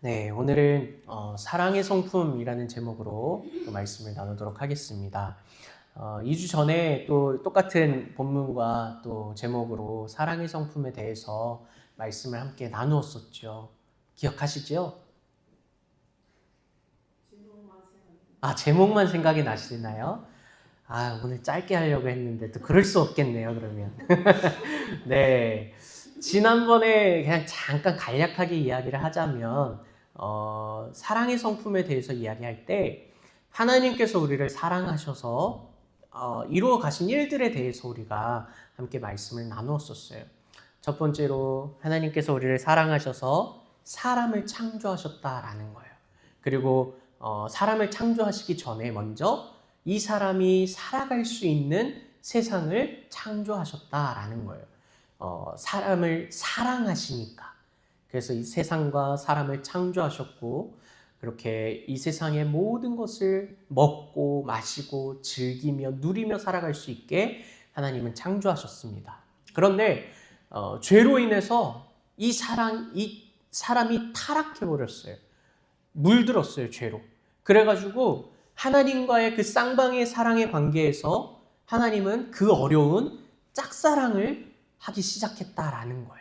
네, 오늘은 사랑의 성품이라는 제목으로 또 말씀을 나누도록 하겠습니다. 2주 전에 또 똑같은 본문과 또 제목으로 사랑의 성품에 대해서 말씀을 함께 나누었었죠. 기억하시죠? 제목만 생각이 나시나요? 오늘 짧게 하려고 했는데 또 그럴 수 없겠네요, 그러면. 네. 지난번에 그냥 잠깐 간략하게 이야기를 하자면, 사랑의 성품에 대해서 이야기할 때, 하나님께서 우리를 사랑하셔서, 이루어 가신 일들에 대해서 우리가 함께 말씀을 나누었었어요. 첫 번째로, 하나님께서 우리를 사랑하셔서 사람을 창조하셨다라는 거예요. 그리고, 사람을 창조하시기 전에 먼저 이 사람이 살아갈 수 있는 세상을 창조하셨다라는 거예요. 사람을 사랑하시니까. 그래서 이 세상과 사람을 창조하셨고, 그렇게 이 세상의 모든 것을 먹고 마시고 즐기며 누리며 살아갈 수 있게 하나님은 창조하셨습니다. 그런데 죄로 인해서 이 사람이 타락해버렸어요. 물들었어요, 죄로. 그래가지고 하나님과의 그 쌍방의 사랑의 관계에서 하나님은 그 어려운 짝사랑을 하기 시작했다라는 거예요.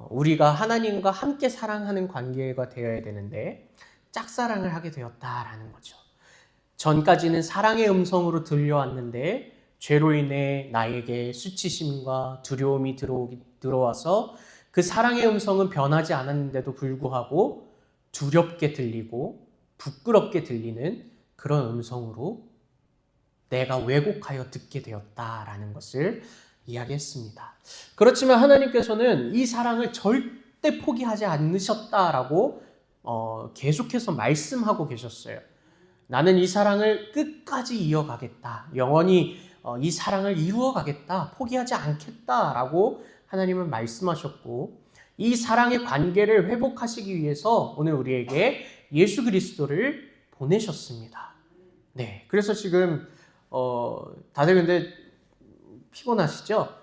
우리가 하나님과 함께 사랑하는 관계가 되어야 되는데 짝사랑을 하게 되었다라는 거죠. 전까지는 사랑의 음성으로 들려왔는데 죄로 인해 나에게 수치심과 두려움이 들어와서 그 사랑의 음성은 변하지 않았는데도 불구하고 두렵게 들리고 부끄럽게 들리는 그런 음성으로 내가 왜곡하여 듣게 되었다라는 것을 이야기했습니다. 그렇지만 하나님께서는 이 사랑을 절대 포기하지 않으셨다라고 계속해서 말씀하고 계셨어요. 나는 이 사랑을 끝까지 이어가겠다. 영원히 이 사랑을 이루어가겠다. 포기하지 않겠다라고 하나님은 말씀하셨고, 이 사랑의 관계를 회복하시기 위해서 오늘 우리에게 예수 그리스도를 보내셨습니다. 네, 그래서 지금 다들 근데 피곤하시죠?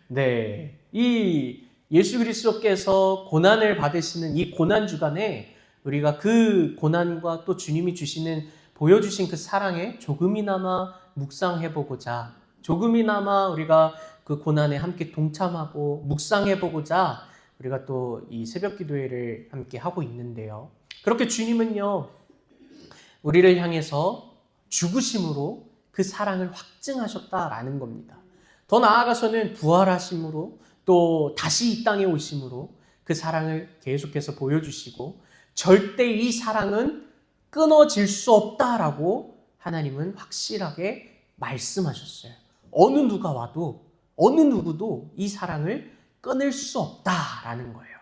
네, 이 예수 그리스도께서 고난을 받으시는 이 고난 주간에 우리가 그 고난과 또 주님이 보여주신 그 사랑에 조금이나마 묵상해보고자, 조금이나마 우리가 그 고난에 함께 동참하고 묵상해보고자 우리가 또 이 새벽 기도회를 함께 하고 있는데요. 그렇게 주님은요, 우리를 향해서 죽으심으로 그 사랑을 확증하셨다라는 겁니다. 더 나아가서는 부활하심으로 또 다시 이 땅에 오심으로 그 사랑을 계속해서 보여주시고 절대 이 사랑은 끊어질 수 없다라고 하나님은 확실하게 말씀하셨어요. 어느 누가 와도 어느 누구도 이 사랑을 끊을 수 없다라는 거예요.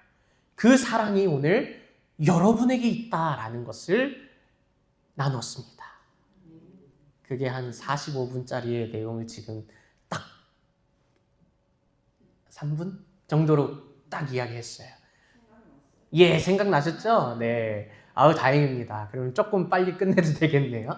그 사랑이 오늘 여러분에게 있다라는 것을 나눴습니다. 그게 한 45분짜리의 내용을 지금 딱 3분 정도로 딱 이야기했어요. 예, 생각나셨죠? 네. 다행입니다. 그러면 조금 빨리 끝내도 되겠네요.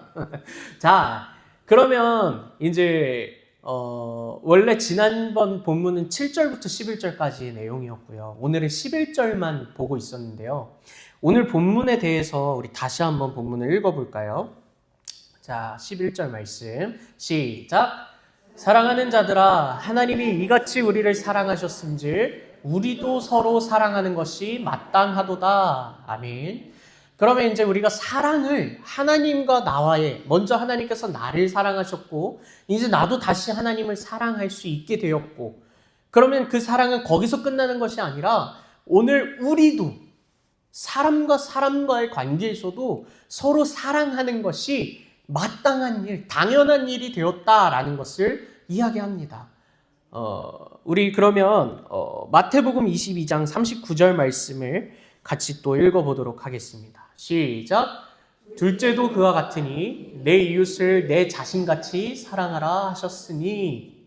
자, 그러면 이제 원래 지난번 본문은 7절부터 11절까지의 내용이었고요. 오늘은 11절만 보고 있었는데요. 오늘 본문에 대해서 우리 다시 한번 본문을 읽어볼까요? 자, 11절 말씀 시작. 사랑하는 자들아, 하나님이 이같이 우리를 사랑하셨은즉 우리도 서로 사랑하는 것이 마땅하도다. 아멘. 그러면 이제 우리가 사랑을 하나님과 나와의, 먼저 하나님께서 나를 사랑하셨고 이제 나도 다시 하나님을 사랑할 수 있게 되었고, 그러면 그 사랑은 거기서 끝나는 것이 아니라 오늘 우리도 사람과 사람과의 관계에서도 서로 사랑하는 것이 마땅한 일, 당연한 일이 되었다라는 것을 이야기합니다. 우리 그러면 마태복음 22장 39절 말씀을 같이 또 읽어보도록 하겠습니다. 시작. 둘째도 그와 같으니 내 이웃을 내 자신같이 사랑하라 하셨으니.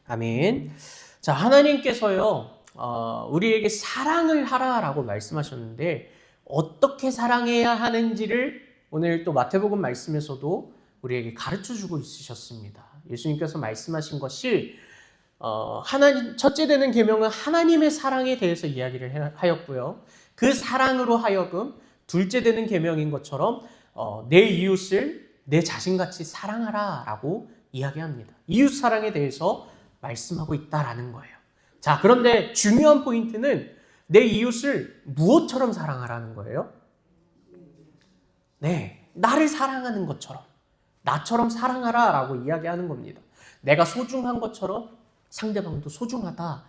아멘. 자, 하나님께서요 우리에게 사랑을 하라라고 말씀하셨는데 어떻게 사랑해야 하는지를 오늘 또 마태복음 말씀에서도 우리에게 가르쳐주고 있으셨습니다. 예수님께서 말씀하신 것이 첫째 되는 계명은 하나님의 사랑에 대해서 이야기를 하였고요. 그 사랑으로 하여금 둘째 되는 계명인 것처럼 내 이웃을 내 자신같이 사랑하라라고 이야기합니다. 이웃 사랑에 대해서 말씀하고 있다라는 거예요. 자, 그런데 중요한 포인트는 내 이웃을 무엇처럼 사랑하라는 거예요? 네, 나를 사랑하는 것처럼, 나처럼 사랑하라라고 이야기하는 겁니다. 내가 소중한 것처럼 상대방도 소중하다.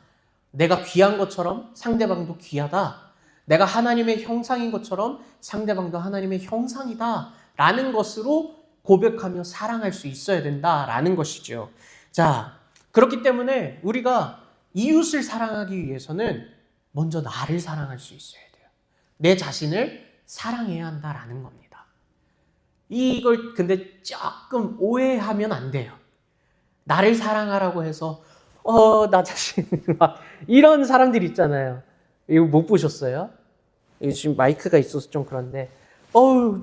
내가 귀한 것처럼 상대방도 귀하다. 내가 하나님의 형상인 것처럼 상대방도 하나님의 형상이다. 라는 것으로 고백하며 사랑할 수 있어야 된다라는 것이죠. 자, 그렇기 때문에 우리가 이웃을 사랑하기 위해서는 먼저 나를 사랑할 수 있어야 돼요. 내 자신을 사랑해야 한다라는 겁니다. 이걸 근데 조금 오해하면 안 돼요. 나를 사랑하라고 해서 나 자신 막 이런 사람들 있잖아요. 이거 못 보셨어요? 이거 지금 마이크가 있어서 좀 그런데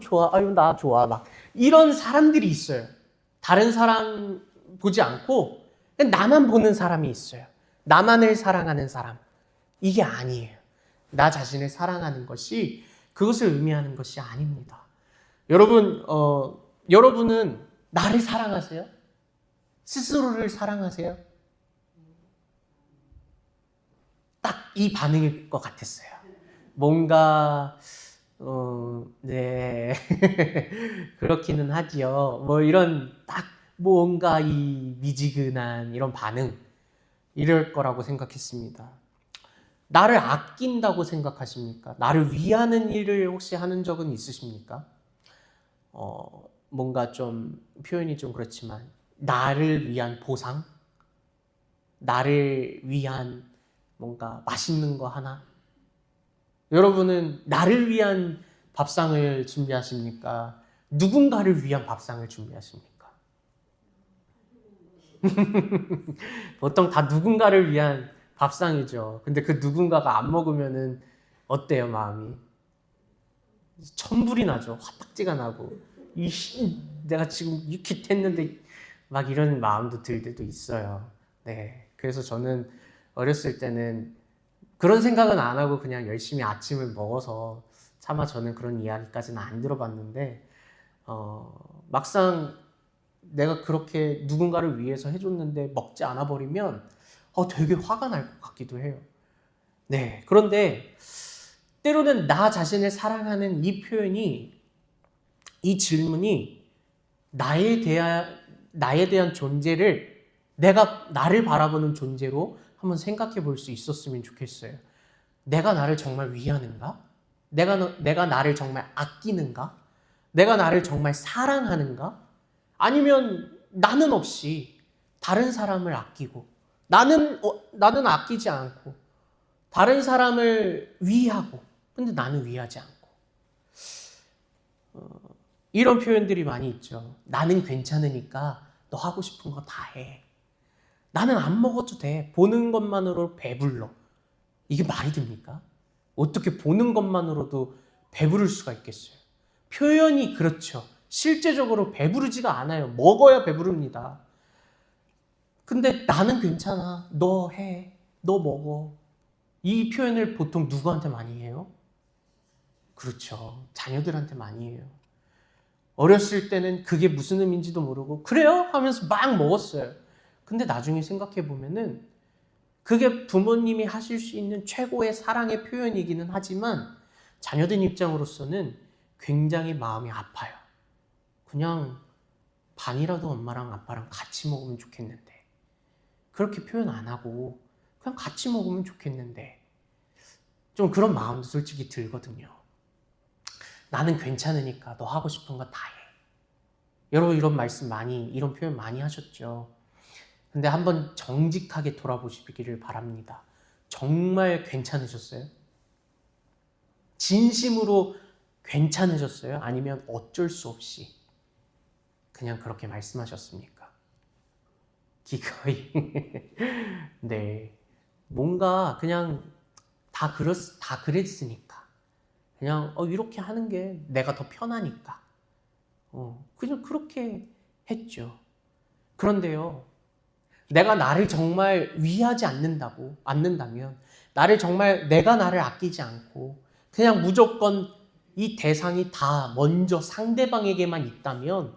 좋아, 나 좋아 막 이런 사람들이 있어요. 다른 사람 보지 않고 그냥 나만 보는 사람이 있어요. 나만을 사랑하는 사람. 이게 아니에요. 나 자신을 사랑하는 것이 그것을 의미하는 것이 아닙니다. 여러분은 나를 사랑하세요? 스스로를 사랑하세요? 딱 이 반응일 것 같았어요. 뭔가 네 그렇기는 하지요. 뭐 이런 딱 뭔가 이 미지근한 이런 반응 이럴 거라고 생각했습니다. 나를 아낀다고 생각하십니까? 나를 위하는 일을 혹시 하는 적은 있으십니까? 뭔가 좀 표현이 좀 그렇지만 나를 위한 보상? 나를 위한 뭔가 맛있는 거 하나? 여러분은 나를 위한 밥상을 준비하십니까? 누군가를 위한 밥상을 준비하십니까? 보통 다 누군가를 위한 밥상이죠. 근데 그 누군가가 안 먹으면은 어때요, 마음이? 천불이 나죠. 화딱지가 나고. 내가 지금 유키했는데 막 이런 마음도 들 때도 있어요. 네. 그래서 저는 어렸을 때는 그런 생각은 안 하고 그냥 열심히 아침을 먹어서 차마 저는 그런 이야기까지는 안 들어봤는데, 막상 내가 그렇게 누군가를 위해서 해줬는데 먹지 않아 버리면 되게 화가 날 것 같기도 해요. 네. 그런데 때로는 나 자신을 사랑하는 이 표현이, 이 질문이 나에 대한 존재를 내가 나를 바라보는 존재로 한번 생각해 볼 수 있었으면 좋겠어요. 내가 나를 정말 위하는가? 내가 나를 정말 아끼는가? 내가 나를 정말 사랑하는가? 아니면 나는 없이 다른 사람을 아끼고 나는 아끼지 않고 다른 사람을 위하고 근데 나는 위하지 않고 이런 표현들이 많이 있죠. 나는 괜찮으니까 너 하고 싶은 거 다 해. 나는 안 먹어도 돼. 보는 것만으로 배불러. 이게 말이 됩니까? 어떻게 보는 것만으로도 배부를 수가 있겠어요? 표현이 그렇죠. 실제적으로 배부르지가 않아요. 먹어야 배부릅니다. 근데 나는 괜찮아. 너 해. 너 먹어. 이 표현을 보통 누구한테 많이 해요? 그렇죠. 자녀들한테 많이 해요. 어렸을 때는 그게 무슨 의미인지도 모르고 그래요? 하면서 막 먹었어요. 근데 나중에 생각해 보면은 그게 부모님이 하실 수 있는 최고의 사랑의 표현이기는 하지만 자녀된 입장으로서는 굉장히 마음이 아파요. 그냥 반이라도 엄마랑 아빠랑 같이 먹으면 좋겠는데 그렇게 표현 안 하고 그냥 같이 먹으면 좋겠는데 좀 그런 마음도 솔직히 들거든요. 나는 괜찮으니까 너 하고 싶은 거 다 해. 여러분 이런 말씀 이런 표현 많이 하셨죠. 근데 한번 정직하게 돌아보시기를 바랍니다. 정말 괜찮으셨어요? 진심으로 괜찮으셨어요? 아니면 어쩔 수 없이 그냥 그렇게 말씀하셨습니까? 기꺼이. 네. 뭔가 그냥 다 그랬으니까. 그냥 이렇게 하는 게 내가 더 편하니까. 그냥 그렇게 했죠. 그런데요. 내가 나를 정말 위하지 않는다면, 내가 나를 아끼지 않고, 그냥 무조건 이 대상이 다 먼저 상대방에게만 있다면,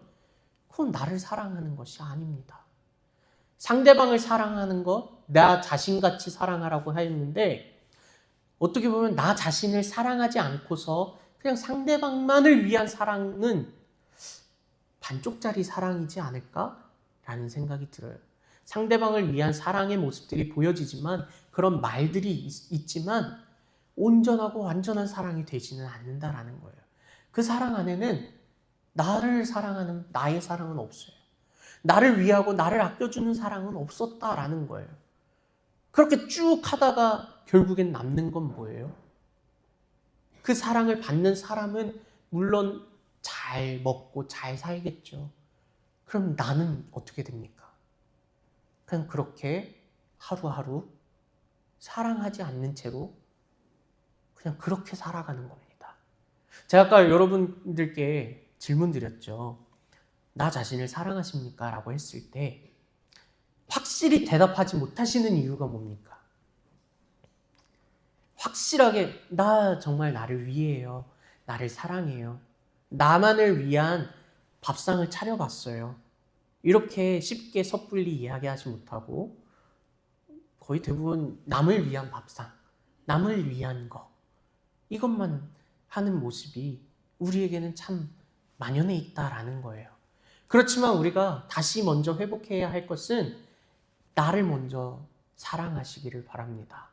그건 나를 사랑하는 것이 아닙니다. 상대방을 사랑하는 것, 나 자신같이 사랑하라고 하였는데, 어떻게 보면 나 자신을 사랑하지 않고서 그냥 상대방만을 위한 사랑은 반쪽짜리 사랑이지 않을까라는 생각이 들어요. 상대방을 위한 사랑의 모습들이 보여지지만, 그런 말들이 있지만 온전하고 완전한 사랑이 되지는 않는다라는 거예요. 그 사랑 안에는 나를 사랑하는 나의 사랑은 없어요. 나를 위하고 나를 아껴주는 사랑은 없었다라는 거예요. 그렇게 쭉 하다가 결국엔 남는 건 뭐예요? 그 사랑을 받는 사람은 물론 잘 먹고 잘 살겠죠. 그럼 나는 어떻게 됩니까? 그냥 그렇게 하루하루 사랑하지 않는 채로 그냥 그렇게 살아가는 겁니다. 제가 아까 여러분들께 질문 드렸죠. 나 자신을 사랑하십니까? 라고 했을 때 확실히 대답하지 못하시는 이유가 뭡니까? 확실하게 나 정말 나를 위해요. 나를 사랑해요. 나만을 위한 밥상을 차려봤어요. 이렇게 쉽게 섣불리 이야기하지 못하고 거의 대부분 남을 위한 밥상, 남을 위한 거 이것만 하는 모습이 우리에게는 참 만연해 있다라는 거예요. 그렇지만 우리가 다시 먼저 회복해야 할 것은 나를 먼저 사랑하시기를 바랍니다.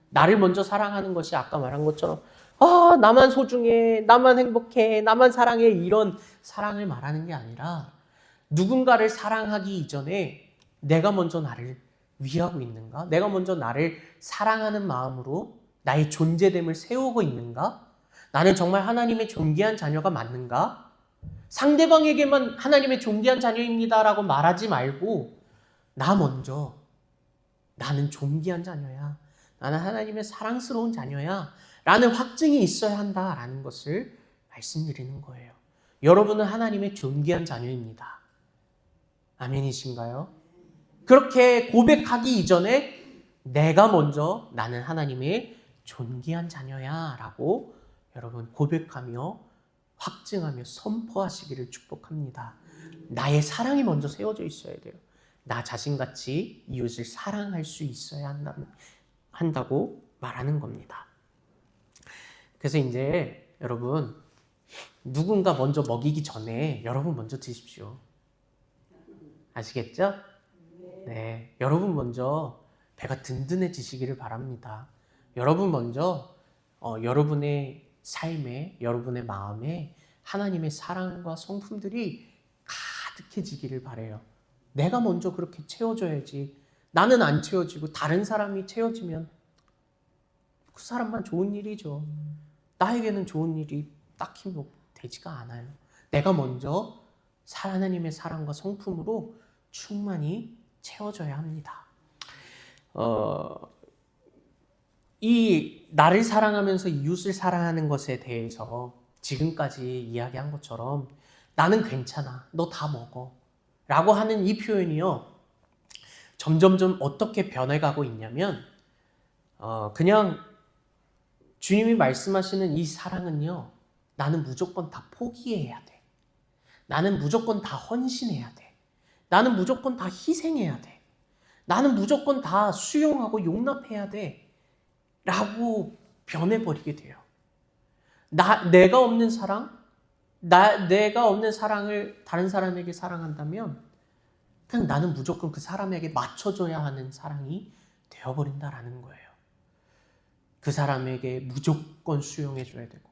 나를 먼저 사랑하는 것이 아까 말한 것처럼 나만 소중해, 나만 행복해, 나만 사랑해 이런 사랑을 말하는 게 아니라 누군가를 사랑하기 이전에 내가 먼저 나를 위하고 있는가? 내가 먼저 나를 사랑하는 마음으로 나의 존재됨을 세우고 있는가? 나는 정말 하나님의 존귀한 자녀가 맞는가? 상대방에게만 하나님의 존귀한 자녀입니다라고 말하지 말고 나 먼저 나는 존귀한 자녀야. 나는 하나님의 사랑스러운 자녀야. 라는 확증이 있어야 한다라는 것을 말씀드리는 거예요. 여러분은 하나님의 존귀한 자녀입니다. 아멘이신가요? 그렇게 고백하기 이전에 내가 먼저 나는 하나님의 존귀한 자녀야 라고 여러분 고백하며 확증하며 선포하시기를 축복합니다. 나의 사랑이 먼저 세워져 있어야 돼요. 나 자신같이 이웃을 사랑할 수 있어야 한다고 말하는 겁니다. 그래서 이제 여러분 누군가 먼저 먹이기 전에 여러분 먼저 드십시오. 아시겠죠? 네, 여러분 먼저 배가 든든해지시기를 바랍니다. 여러분 먼저 여러분의 삶에, 여러분의 마음에 하나님의 사랑과 성품들이 가득해지기를 바라요. 내가 먼저 그렇게 채워줘야지. 나는 안 채워지고 다른 사람이 채워지면 그 사람만 좋은 일이죠. 나에게는 좋은 일이 딱히 되지가 않아요. 내가 먼저 하나님의 사랑과 성품으로 충만히 채워져야 합니다. 이 나를 사랑하면서 이웃을 사랑하는 것에 대해서 지금까지 이야기한 것처럼 나는 괜찮아, 너 다 먹어 라고 하는 이 표현이요 점점점 어떻게 변해가고 있냐면 그냥 주님이 말씀하시는 이 사랑은요 나는 무조건 다 포기해야 돼. 나는 무조건 다 헌신해야 돼. 나는 무조건 다 희생해야 돼. 나는 무조건 다 수용하고 용납해야 돼. 라고 변해버리게 돼요. 내가 없는 사랑, 내가 없는 사랑을 다른 사람에게 사랑한다면 그냥 나는 무조건 그 사람에게 맞춰줘야 하는 사랑이 되어버린다라는 거예요. 그 사람에게 무조건 수용해줘야 되고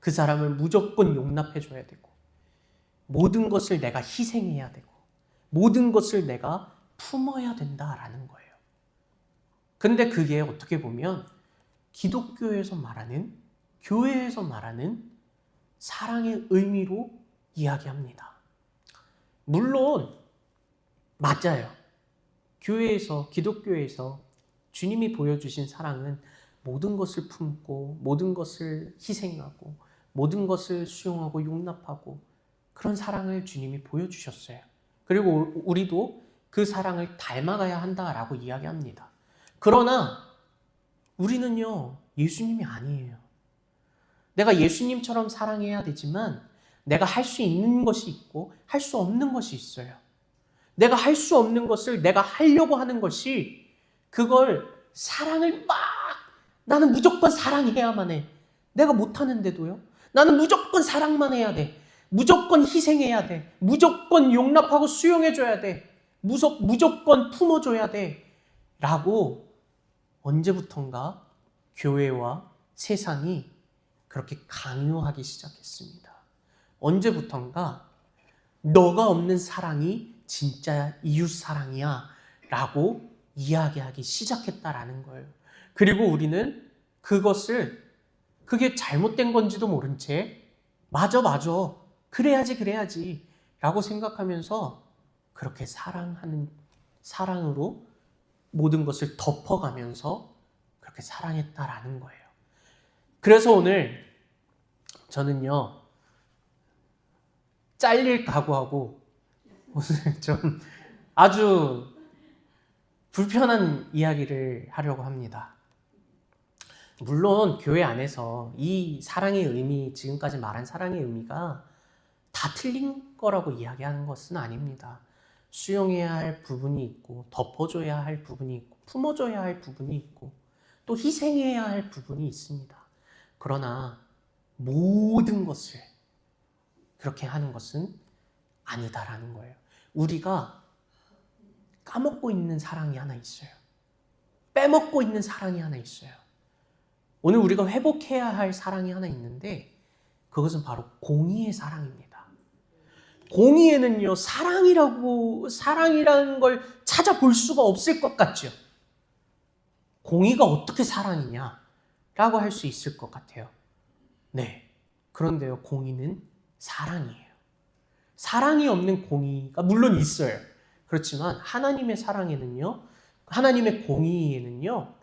그 사람을 무조건 용납해줘야 되고 모든 것을 내가 희생해야 되고 모든 것을 내가 품어야 된다라는 거예요. 근데 그게 어떻게 보면 기독교에서 말하는, 교회에서 말하는 사랑의 의미로 이야기합니다. 물론 맞아요. 기독교에서 주님이 보여주신 사랑은 모든 것을 품고 모든 것을 희생하고 모든 것을 수용하고 용납하고 그런 사랑을 주님이 보여주셨어요. 그리고 우리도 그 사랑을 닮아가야 한다라고 이야기합니다. 그러나 우리는요, 예수님이 아니에요. 내가 예수님처럼 사랑해야 되지만 내가 할 수 있는 것이 있고 할 수 없는 것이 있어요. 내가 할 수 없는 것을 내가 하려고 하는 것이 그걸 사랑을 막 나는 무조건 사랑해야만 해. 내가 못하는데도요. 나는 무조건 사랑만 해야 돼. 무조건 희생해야 돼. 무조건 용납하고 수용해줘야 돼. 무조건 품어줘야 돼. 라고 언제부턴가 교회와 세상이 그렇게 강요하기 시작했습니다. 언제부턴가 너가 없는 사랑이 진짜 이웃 사랑이야 라고 이야기하기 시작했다라는 거예요. 그리고 우리는 그게 잘못된 건지도 모른 채 맞아 그래야지 라고 생각하면서 그렇게 사랑으로 모든 것을 덮어가면서 그렇게 사랑했다라는 거예요. 그래서 오늘 저는요, 잘릴 각오하고 오늘 좀 아주 불편한 이야기를 하려고 합니다. 물론 교회 안에서 이 사랑의 의미, 지금까지 말한 사랑의 의미가 다 틀린 거라고 이야기하는 것은 아닙니다. 수용해야 할 부분이 있고, 덮어줘야 할 부분이 있고, 품어줘야 할 부분이 있고, 또 희생해야 할 부분이 있습니다. 그러나 모든 것을 그렇게 하는 것은 아니다라는 거예요. 우리가 까먹고 있는 사랑이 하나 있어요. 빼먹고 있는 사랑이 하나 있어요. 오늘 우리가 회복해야 할 사랑이 하나 있는데 그것은 바로 공의의 사랑입니다. 공의에는요, 사랑이라는 걸 찾아볼 수가 없을 것 같죠. 공의가 어떻게 사랑이냐라고 할 수 있을 것 같아요. 네, 그런데요, 공의는 사랑이에요. 사랑이 없는 공의가 물론 있어요. 그렇지만 하나님의 사랑에는요, 하나님의 공의에는요,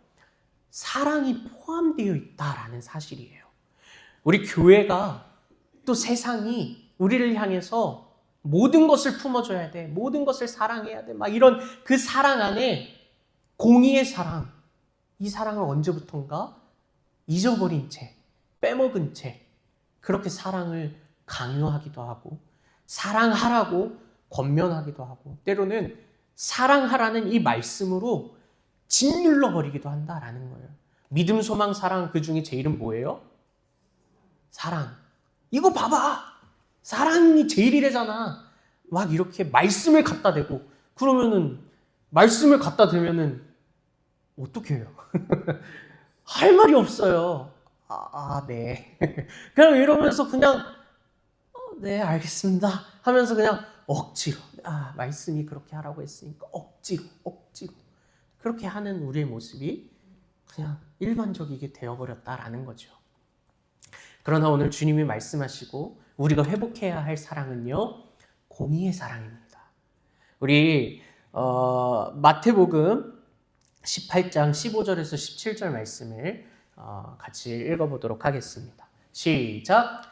사랑이 포함되어 있다라는 사실이에요. 우리 교회가 또 세상이 우리를 향해서 모든 것을 품어줘야 돼, 모든 것을 사랑해야 돼, 막 이런 그 사랑 안에 공의의 사랑, 이 사랑을 언제부턴가 잊어버린 채, 빼먹은 채 그렇게 사랑을 강요하기도 하고 사랑하라고 권면하기도 하고 때로는 사랑하라는 이 말씀으로 짓눌러 버리기도 한다라는 거예요. 믿음, 소망, 사랑 그 중에 제일은 뭐예요? 사랑. 이거 봐봐. 사랑이 제일이래잖아. 막 이렇게 말씀을 갖다 대고 그러면은 말씀을 갖다 대면은 어떻게 해요? 할 말이 없어요. 네. 그냥 이러면서 그냥 네, 알겠습니다 하면서 그냥 억지로 말씀이 그렇게 하라고 했으니까 억지로 그렇게 하는 우리의 모습이 그냥 일반적이게 되어버렸다라는 거죠. 그러나 오늘 주님이 말씀하시고 우리가 회복해야 할 사랑은요, 공의의 사랑입니다. 우리 마태복음 18장 15절에서 17절 말씀을 같이 읽어보도록 하겠습니다. 시작!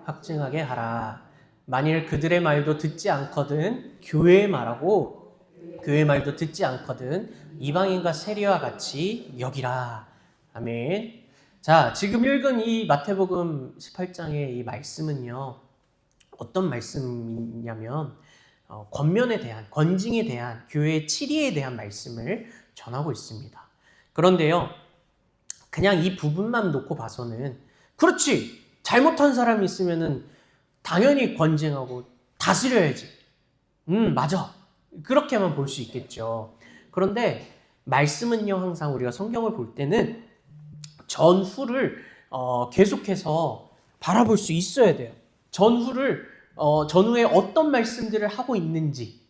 확증하게 하라. 만일 그들의 말도 듣지 않거든 교회의 말도 듣지 않거든 이방인과 세리와 같이 여기라. 아멘. 자, 지금 읽은 이 마태복음 18장의 이 말씀은요, 어떤 말씀이냐면 권면에 대한, 권징에 대한, 교회의 치리에 대한 말씀을 전하고 있습니다. 그런데요, 그냥 이 부분만 놓고 봐서는 그렇지, 잘못한 사람이 있으면은 당연히 권징하고 다스려야지. 맞아. 그렇게만 볼 수 있겠죠. 그런데 말씀은요, 항상 우리가 성경을 볼 때는 전후를 계속해서 바라볼 수 있어야 돼요. 전후에 어떤 말씀들을 하고 있는지,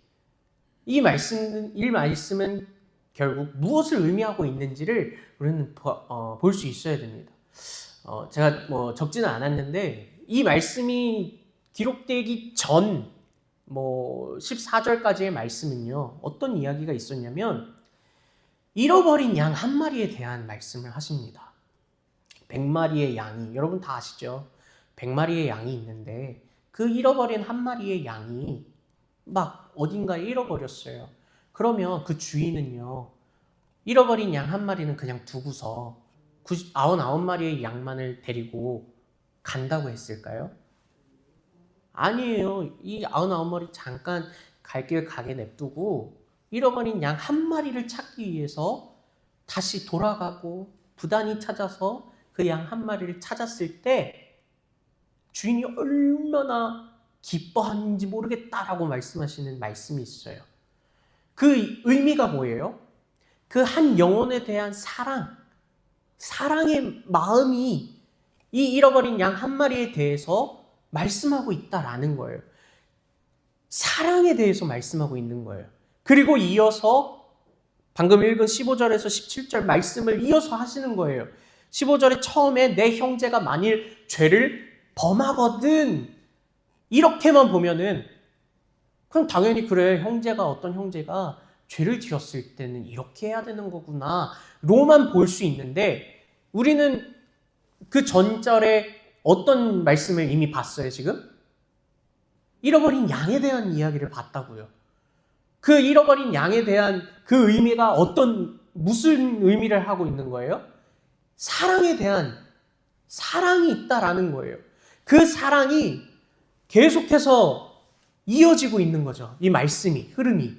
이 말씀은 결국 무엇을 의미하고 있는지를 우리는 볼 수 있어야 됩니다. 제가 적지는 않았는데 이 말씀이 기록되기 전 14절까지의 말씀은요, 어떤 이야기가 있었냐면 잃어버린 양 한 마리에 대한 말씀을 하십니다. 100마리의 양이, 여러분 다 아시죠? 100마리의 양이 있는데 그 잃어버린 한 마리의 양이 막 어딘가에 잃어버렸어요. 그러면 그 주인은요, 잃어버린 양 한 마리는 그냥 두고서 99마리의 양만을 데리고 간다고 했을까요? 아니에요. 이 99마리 잠깐 갈 길 가게 냅두고 잃어버린 양 한 마리를 찾기 위해서 다시 돌아가고 부단히 찾아서 그 양 한 마리를 찾았을 때 주인이 얼마나 기뻐하는지 모르겠다라고 말씀하시는 말씀이 있어요. 그 의미가 뭐예요? 그 한 영혼에 대한 사랑의 마음이 이 잃어버린 양 한 마리에 대해서 말씀하고 있다라는 거예요. 사랑에 대해서 말씀하고 있는 거예요. 그리고 이어서 방금 읽은 15절에서 17절 말씀을 이어서 하시는 거예요. 15절에 처음에 내 형제가 만일 죄를 범하거든, 이렇게만 보면은 그럼 당연히 그래, 어떤 형제가 죄를 지었을 때는 이렇게 해야 되는 거구나 로만 볼 수 있는데, 우리는 그 전절에 어떤 말씀을 이미 봤어요. 지금 잃어버린 양에 대한 이야기를 봤다고요. 그 잃어버린 양에 대한 그 의미가 무슨 의미를 하고 있는 거예요? 사랑에 대한 사랑이 있다라는 거예요. 그 사랑이 계속해서 이어지고 있는 거죠. 이 말씀이, 흐름이.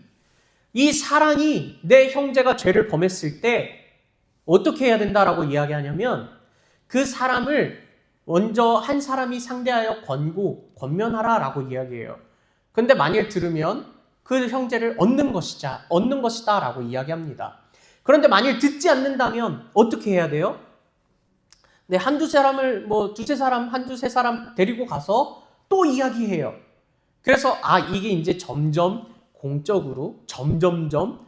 이 사랑이 내 형제가 죄를 범했을 때 어떻게 해야 된다라고 이야기하냐면, 그 사람을 먼저 한 사람이 상대하여 권면하라 라고 이야기해요. 근데 만일 들으면 그 형제를 얻는 것이다 라고 이야기합니다. 그런데 만일 듣지 않는다면 어떻게 해야 돼요? 네, 한두세 사람 데리고 가서 또 이야기해요. 그래서 이게 이제 점점 공적으로 점점점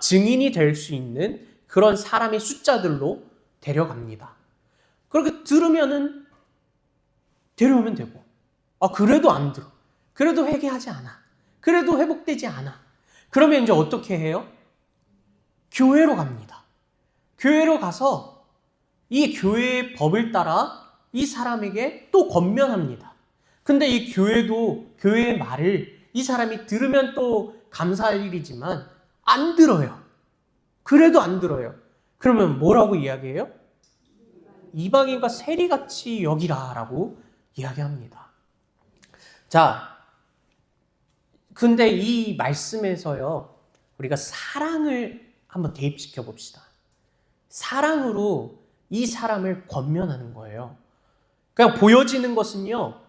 증인이 될 수 있는 그런 사람의 숫자들로 데려갑니다. 그렇게 들으면은 데려오면 되고, 그래도 안 들어, 그래도 회개하지 않아, 그래도 회복되지 않아, 그러면 이제 어떻게 해요? 교회로 갑니다. 교회로 가서 이 교회의 법을 따라 이 사람에게 또 권면합니다. 근데 이 교회의 말을 이 사람이 들으면 또 감사할 일이지만 안 들어요. 그래도 안 들어요. 그러면 뭐라고 이야기해요? 이방인과 세리같이 여기라 라고 이야기합니다. 자, 근데 이 말씀에서요, 우리가 사랑을 한번 대입시켜 봅시다. 사랑으로 이 사람을 권면하는 거예요. 그냥 보여지는 것은요,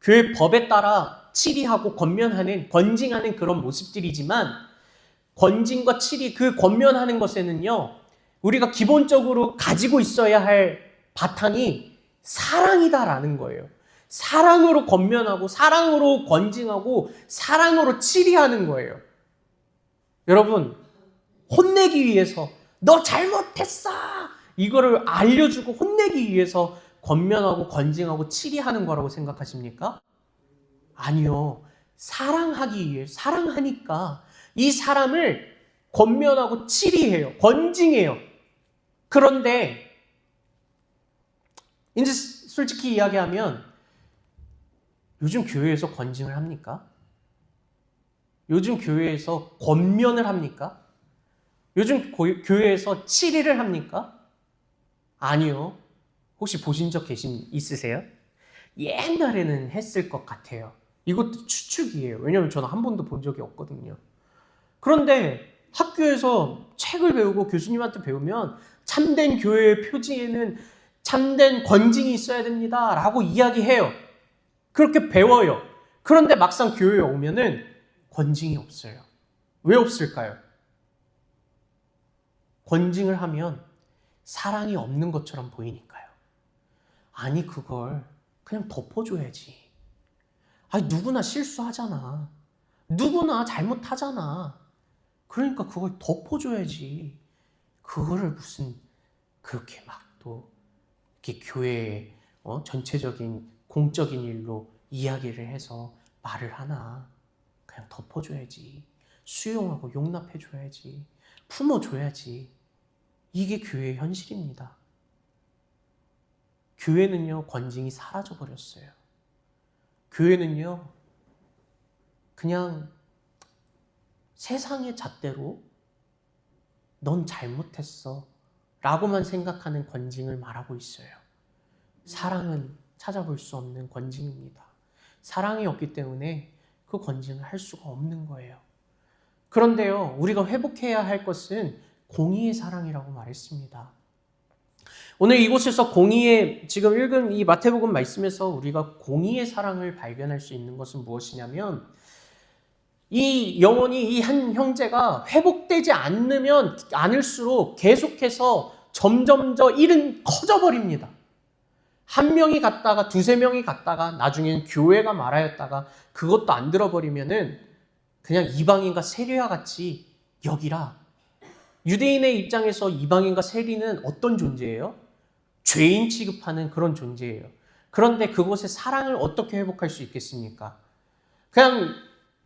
교회 법에 따라 치리하고 권징하는 그런 모습들이지만, 권징과 치리, 그 권면하는 것에는요, 우리가 기본적으로 가지고 있어야 할 바탕이 사랑이다라는 거예요. 사랑으로 권면하고, 사랑으로 권징하고, 사랑으로 치리하는 거예요. 여러분, 혼내기 위해서 너 잘못했어! 이거를 알려주고 혼내기 위해서 권면하고 권징하고 치리하는 거라고 생각하십니까? 아니요. 사랑하니까 이 사람을 권면하고 치리해요. 권징해요. 그런데 이제 솔직히 이야기하면 요즘 교회에서 권징을 합니까? 요즘 교회에서 권면을 합니까? 요즘 교회에서 치리를 합니까? 아니요. 혹시 보신 적 있으세요? 옛날에는 했을 것 같아요. 이것도 추측이에요. 왜냐하면 저는 한 번도 본 적이 없거든요. 그런데 학교에서 책을 배우고 교수님한테 배우면 참된 교회의 표지에는 참된 권징이 있어야 됩니다 라고 이야기해요. 그렇게 배워요. 그런데 막상 교회에 오면은 권징이 없어요. 왜 없을까요? 권징을 하면 사랑이 없는 것처럼 보이니까요. 아니, 그걸 그냥 덮어줘야지. 누구나 실수하잖아. 누구나 잘못하잖아. 그러니까 그걸 덮어줘야지. 그거를 무슨 그렇게 막 또 이렇게 교회의 전체적인 공적인 일로 이야기를 해서 말을 하나. 잘 덮어줘야지. 수용하고 용납해줘야지. 품어줘야지. 이게 교회의 현실입니다. 교회는요, 권징이 사라져버렸어요. 교회는요, 그냥 세상의 잣대로 넌 잘못했어 라고만 생각하는 권징을 말하고 있어요. 사랑은 찾아볼 수 없는 권징입니다. 사랑이 없기 때문에 그 권징을 할 수가 없는 거예요. 그런데요, 우리가 회복해야 할 것은 공의의 사랑이라고 말했습니다. 오늘 이곳에서 공의의, 지금 읽은 이 마태복음 말씀에서 우리가 공의의 사랑을 발견할 수 있는 것은 무엇이냐면, 이 영혼이 이 한 형제가 회복되지 않을수록 계속해서 점점 저 일은 커져버립니다. 한 명이 갔다가 두세 명이 갔다가 나중엔 교회가 말하였다가 그것도 안 들어버리면은 그냥 이방인과 세리와 같이 여기라. 유대인의 입장에서 이방인과 세리는 어떤 존재예요? 죄인 취급하는 그런 존재예요. 그런데 그곳에 사랑을 어떻게 회복할 수 있겠습니까? 그냥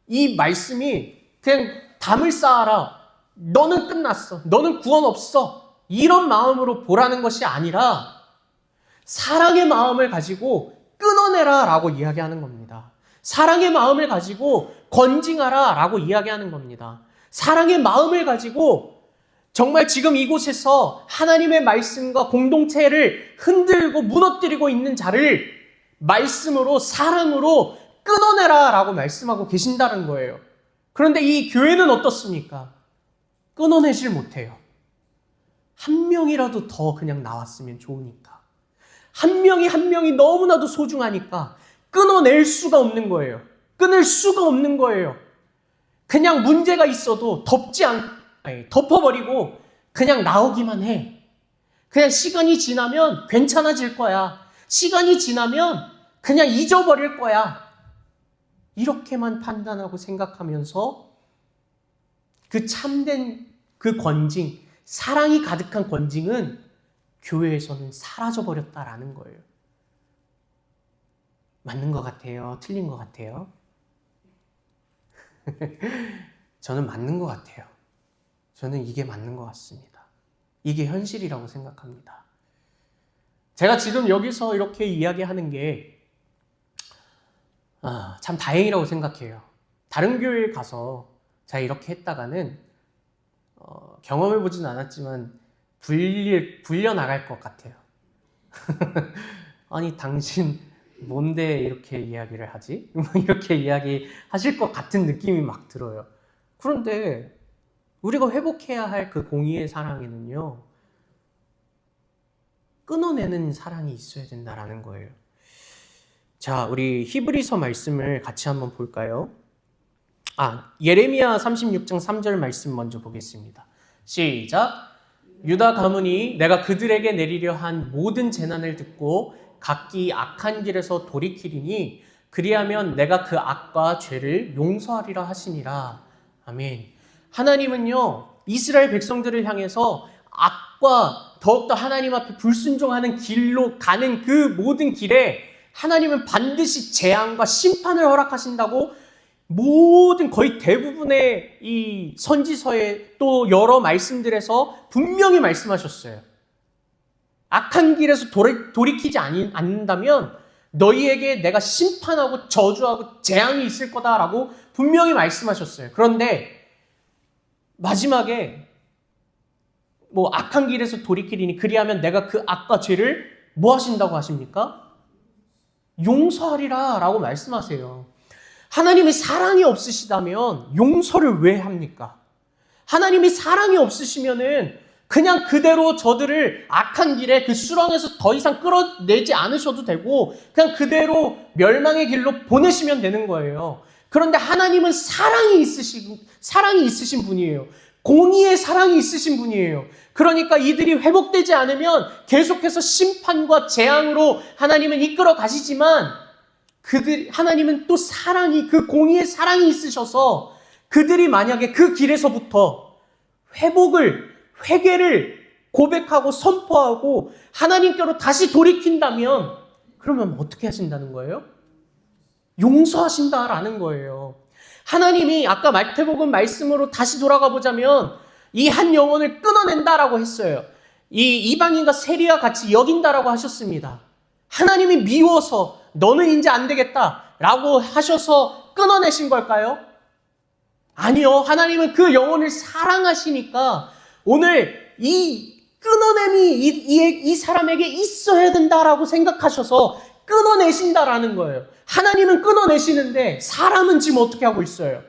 이 말씀이 그냥 담을 쌓아라. 너는 끝났어. 너는 구원 없어. 이런 마음으로 보라는 것이 아니라 사랑의 마음을 가지고 끊어내라 라고 이야기하는 겁니다. 사랑의 마음을 가지고 건징하라 라고 이야기하는 겁니다. 사랑의 마음을 가지고 정말 지금 이곳에서 하나님의 말씀과 공동체를 흔들고 무너뜨리고 있는 자를 말씀으로, 사랑으로 끊어내라 라고 말씀하고 계신다는 거예요. 그런데 이 교회는 어떻습니까? 끊어내질 못해요. 한 명이라도 더 그냥 나왔으면 좋으니까. 한 명이 너무나도 소중하니까 끊어낼 수가 없는 거예요. 끊을 수가 없는 거예요. 그냥 문제가 있어도 덮어버리고 그냥 나오기만 해. 그냥 시간이 지나면 괜찮아질 거야. 시간이 지나면 그냥 잊어버릴 거야. 이렇게만 판단하고 생각하면서 그 참된 그 권징, 사랑이 가득한 권징은 교회에서는 사라져버렸다라는 거예요. 맞는 것 같아요? 틀린 것 같아요? 저는 맞는 것 같아요. 저는 이게 맞는 것 같습니다. 이게 현실이라고 생각합니다. 제가 지금 여기서 이렇게 이야기하는 게 참 다행이라고 생각해요. 다른 교회에 가서 제가 이렇게 했다가는 경험해보진 않았지만 불려 나갈 것 같아요. 아니 당신 뭔데 이렇게 이야기를 하지? 이렇게 이야기하실 것 같은 느낌이 막 들어요. 그런데 우리가 회복해야 할 그 공의의 사랑에는요, 끊어내는 사랑이 있어야 된다라는 거예요. 자, 우리 히브리서 말씀을 같이 한번 볼까요? 예레미야 36장 3절 말씀 먼저 보겠습니다. 시작. 유다 가문이 내가 그들에게 내리려 한 모든 재난을 듣고 각기 악한 길에서 돌이키리니 그리하면 내가 그 악과 죄를 용서하리라 하시니라. 아멘. 하나님은요, 이스라엘 백성들을 향해서 악과 더욱더 하나님 앞에 불순종하는 길로 가는 그 모든 길에 하나님은 반드시 재앙과 심판을 허락하신다고 모든 거의 대부분의 이 선지서에 또 여러 말씀들에서 분명히 말씀하셨어요. 악한 길에서 돌이키지 않는다면 너희에게 내가 심판하고 저주하고 재앙이 있을 거다라고 분명히 말씀하셨어요. 그런데 마지막에 악한 길에서 돌이키리니 그리하면 내가 그 악과 죄를 뭐 하신다고 하십니까? 용서하리라 라고 말씀하세요. 하나님이 사랑이 없으시다면 용서를 왜 합니까? 하나님이 사랑이 없으시면은 그냥 그대로 저들을 악한 길에 그 수렁에서 더 이상 끌어내지 않으셔도 되고 그냥 그대로 멸망의 길로 보내시면 되는 거예요. 그런데 하나님은 사랑이 있으신 분이에요. 공의의 사랑이 있으신 분이에요. 그러니까 이들이 회복되지 않으면 계속해서 심판과 재앙으로 하나님은 이끌어 가시지만 하나님은 또 그 공의의 사랑이 있으셔서 그들이 만약에 그 길에서부터 회개를 고백하고 선포하고 하나님께로 다시 돌이킨다면 그러면 어떻게 하신다는 거예요? 용서하신다라는 거예요. 하나님이 아까 마태복음 말씀으로 다시 돌아가 보자면 이 한 영혼을 끊어낸다라고 했어요. 이 이방인과 세리와 같이 여긴다라고 하셨습니다. 하나님이 미워서 너는 이제 안 되겠다라고 하셔서 끊어내신 걸까요? 아니요. 하나님은 그 영혼을 사랑하시니까 오늘 이 끊어냄이 이 사람에게 있어야 된다라고 생각하셔서 끊어내신다라는 거예요. 하나님은 끊어내시는데 사람은 지금 어떻게 하고 있어요?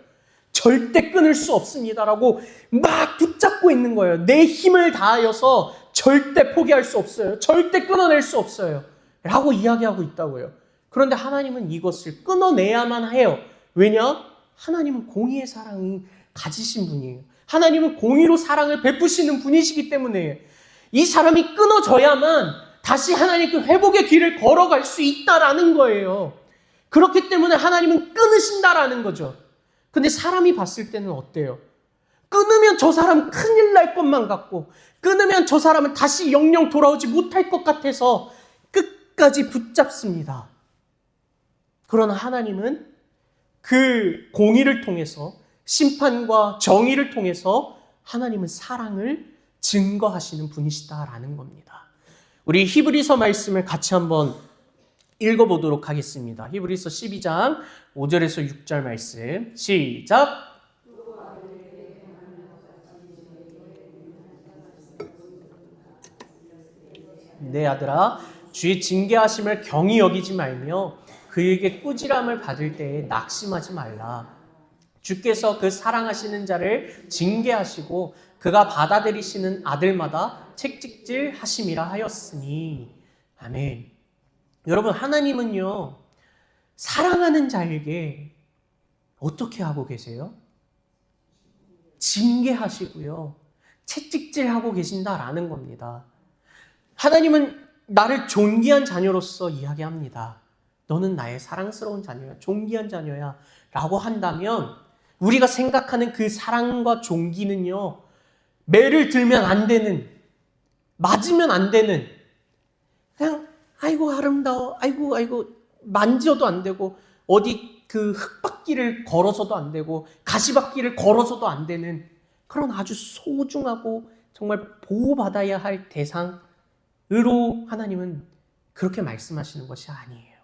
절대 끊을 수 없습니다라고 막 붙잡고 있는 거예요. 내 힘을 다하여서 절대 포기할 수 없어요. 절대 끊어낼 수 없어요. 라고 이야기하고 있다고요. 그런데 하나님은 이것을 끊어내야만 해요. 왜냐? 하나님은 공의의 사랑이 가지신 분이에요. 하나님은 공의로 사랑을 베푸시는 분이시기 때문에 이 사람이 끊어져야만 다시 하나님께 회복의 길을 걸어갈 수 있다라는 거예요. 그렇기 때문에 하나님은 끊으신다라는 거죠. 근데 사람이 봤을 때는 어때요? 끊으면 저 사람 큰일 날 것만 같고, 끊으면 저 사람은 다시 영영 돌아오지 못할 것 같아서 끝까지 붙잡습니다. 그러나 하나님은 그 공의를 통해서, 심판과 정의를 통해서 하나님은 사랑을 증거하시는 분이시다라는 겁니다. 우리 히브리서 말씀을 같이 한번 읽어보도록 하겠습니다. 히브리서 12장 5절에서 6절 말씀 시작. 내 아들아 주의 징계하심을 경히 여기지 말며 그에게 꾸지람을 받을 때에 낙심하지 말라. 주께서 그 사랑하시는 자를 징계하시고 그가 받아들이시는 아들마다 책찍질 하심이라 하였으니. 아멘. 여러분, 하나님은요 사랑하는 자에게 어떻게 하고 계세요? 징계하시고요 채찍질하고 계신다라는 겁니다. 하나님은 나를 존귀한 자녀로서 이야기합니다. 너는 나의 사랑스러운 자녀야, 존귀한 자녀야 라고 한다면 우리가 생각하는 그 사랑과 존귀는요 매를 들면 안 되는, 맞으면 안 되는, 그냥 아이고 아름다워, 아이고 만져도 안 되고 어디 그 흙바퀴를 걸어서도 안 되고 가시바퀴를 걸어서도 안 되는 그런 아주 소중하고 정말 보호받아야 할 대상으로 하나님은 그렇게 말씀하시는 것이 아니에요.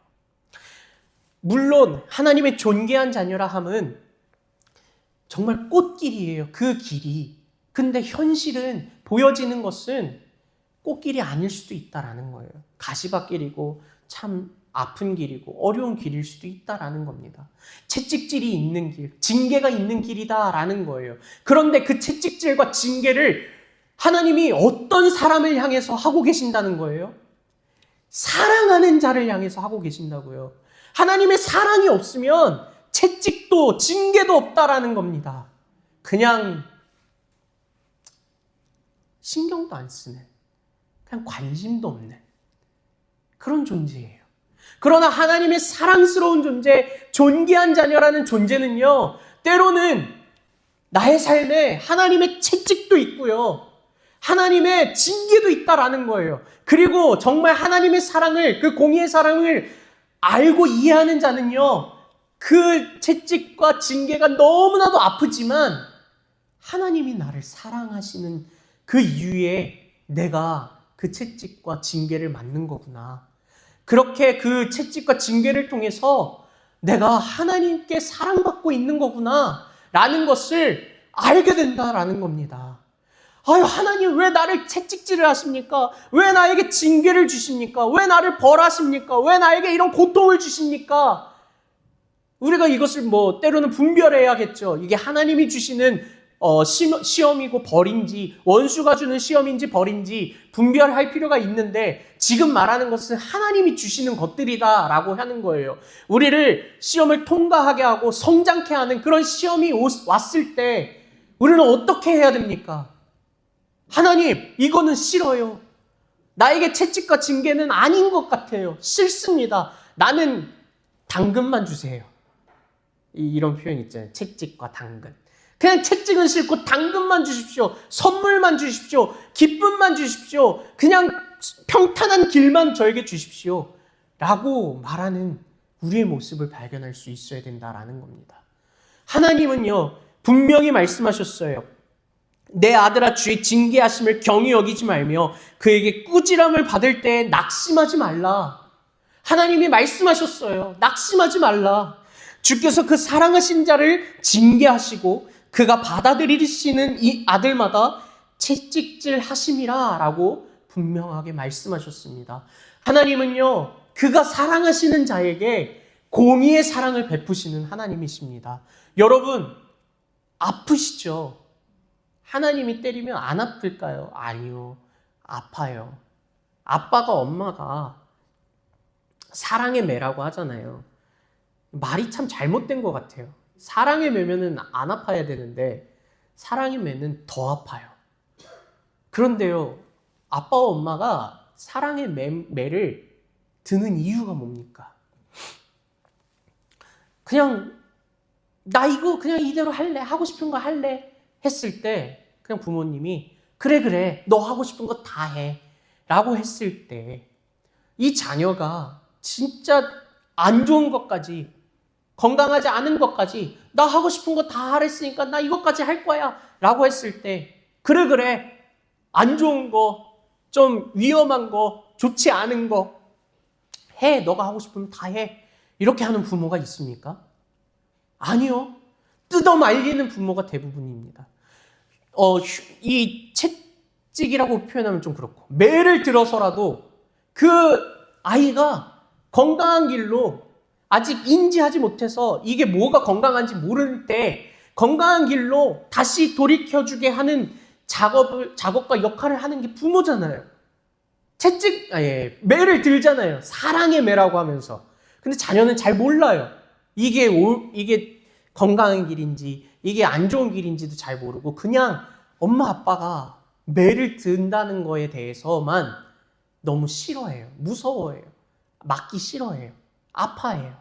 물론 하나님의 존귀한 자녀라 함은 정말 꽃길이에요. 그 길이. 근데 현실은 보여지는 것은 꽃길이 아닐 수도 있다라는 거예요. 가시밭길이고 참 아픈 길이고 어려운 길일 수도 있다라는 겁니다. 채찍질이 있는 길, 징계가 있는 길이다라는 거예요. 그런데 그 채찍질과 징계를 하나님이 어떤 사람을 향해서 하고 계신다는 거예요? 사랑하는 자를 향해서 하고 계신다고요. 하나님의 사랑이 없으면 채찍도 징계도 없다라는 겁니다. 그냥 신경도 안 쓰는, 그냥 관심도 없는 그런 존재예요. 그러나 하나님의 사랑스러운 존재, 존귀한 자녀라는 존재는요, 때로는 나의 삶에 하나님의 채찍도 있고요, 하나님의 징계도 있다라는 거예요. 그리고 정말 하나님의 사랑을, 그 공의의 사랑을 알고 이해하는 자는요, 그 채찍과 징계가 너무나도 아프지만 하나님이 나를 사랑하시는 그 이유에 내가 그 채찍과 징계를 맞는 거구나. 그렇게 그 채찍과 징계를 통해서 내가 하나님께 사랑받고 있는 거구나 라는 것을 알게 된다라는 겁니다. 아유, 하나님 왜 나를 채찍질을 하십니까? 왜 나에게 징계를 주십니까? 왜 나를 벌하십니까? 왜 나에게 이런 고통을 주십니까? 우리가 이것을 때로는 분별해야겠죠. 이게 하나님이 주시는 시험이고 벌인지, 원수가 주는 시험인지 벌인지 분별할 필요가 있는데, 지금 말하는 것은 하나님이 주시는 것들이다라고 하는 거예요. 우리를 시험을 통과하게 하고 성장케 하는 그런 시험이 왔을 때 우리는 어떻게 해야 됩니까? 하나님, 이거는 싫어요. 나에게 채찍과 징계는 아닌 것 같아요. 싫습니다. 나는 당근만 주세요. 이런 표현 있잖아요. 채찍과 당근. 그냥 채찍은 싫고 당근만 주십시오. 선물만 주십시오. 기쁨만 주십시오. 그냥 평탄한 길만 저에게 주십시오. 라고 말하는 우리의 모습을 발견할 수 있어야 된다라는 겁니다. 하나님은요, 분명히 말씀하셨어요. 내 아들아 주의 징계하심을 경히 여기지 말며 그에게 꾸지람을 받을 때 낙심하지 말라. 하나님이 말씀하셨어요. 낙심하지 말라. 주께서 그 사랑하신 자를 징계하시고 그가 받아들이시는 이 아들마다 채찍질 하심이라 라고 분명하게 말씀하셨습니다. 하나님은요, 그가 사랑하시는 자에게 공의의 사랑을 베푸시는 하나님이십니다. 여러분, 아프시죠? 하나님이 때리면 안 아플까요? 아니요. 아파요. 아빠가 엄마가 사랑의 매라고 하잖아요. 말이 참 잘못된 것 같아요. 사랑의 매면은 안 아파야 되는데 사랑의 매는 더 아파요. 그런데요, 아빠와 엄마가 사랑의 매를 드는 이유가 뭡니까? 그냥 나 이거 그냥 이대로 할래, 하고 싶은 거 할래 했을 때 그냥 부모님이 그래 너 하고 싶은 거 다 해 라고 했을 때 이 자녀가 진짜 안 좋은 것까지, 건강하지 않은 것까지 나 하고 싶은 거 다 하랬으니까 나 이것까지 할 거야 라고 했을 때 그래 안 좋은 거, 좀 위험한 거, 좋지 않은 거 해, 너가 하고 싶으면 다 해 이렇게 하는 부모가 있습니까? 아니요. 뜯어 말리는 부모가 대부분입니다. 이 채찍이라고 표현하면 좀 그렇고, 매를 들어서라도 그 아이가 건강한 길로 아직 인지하지 못해서 이게 뭐가 건강한지 모를 때 건강한 길로 다시 돌이켜주게 하는 작업과 역할을 하는 게 부모잖아요. 매를 들잖아요. 사랑의 매라고 하면서. 근데 자녀는 잘 몰라요. 이게 건강한 길인지 이게 안 좋은 길인지도 잘 모르고 그냥 엄마 아빠가 매를 든다는 거에 대해서만 너무 싫어해요. 무서워해요. 맞기 싫어해요. 아파해요.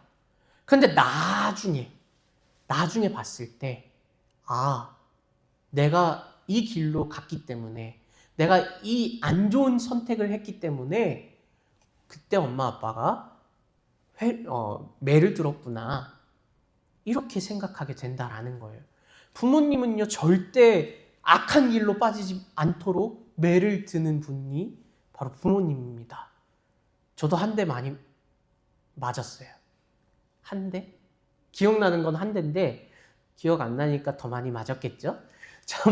그런데 나중에 봤을 때 내가 이 길로 갔기 때문에, 내가 이 안 좋은 선택을 했기 때문에 그때 엄마 아빠가 매를 들었구나 이렇게 생각하게 된다라는 거예요. 부모님은요, 절대 악한 길로 빠지지 않도록 매를 드는 분이 바로 부모님입니다. 저도 한 대 많이 맞았어요. 한 대? 기억나는 건 한 대인데 기억 안 나니까 더 많이 맞았겠죠? 자,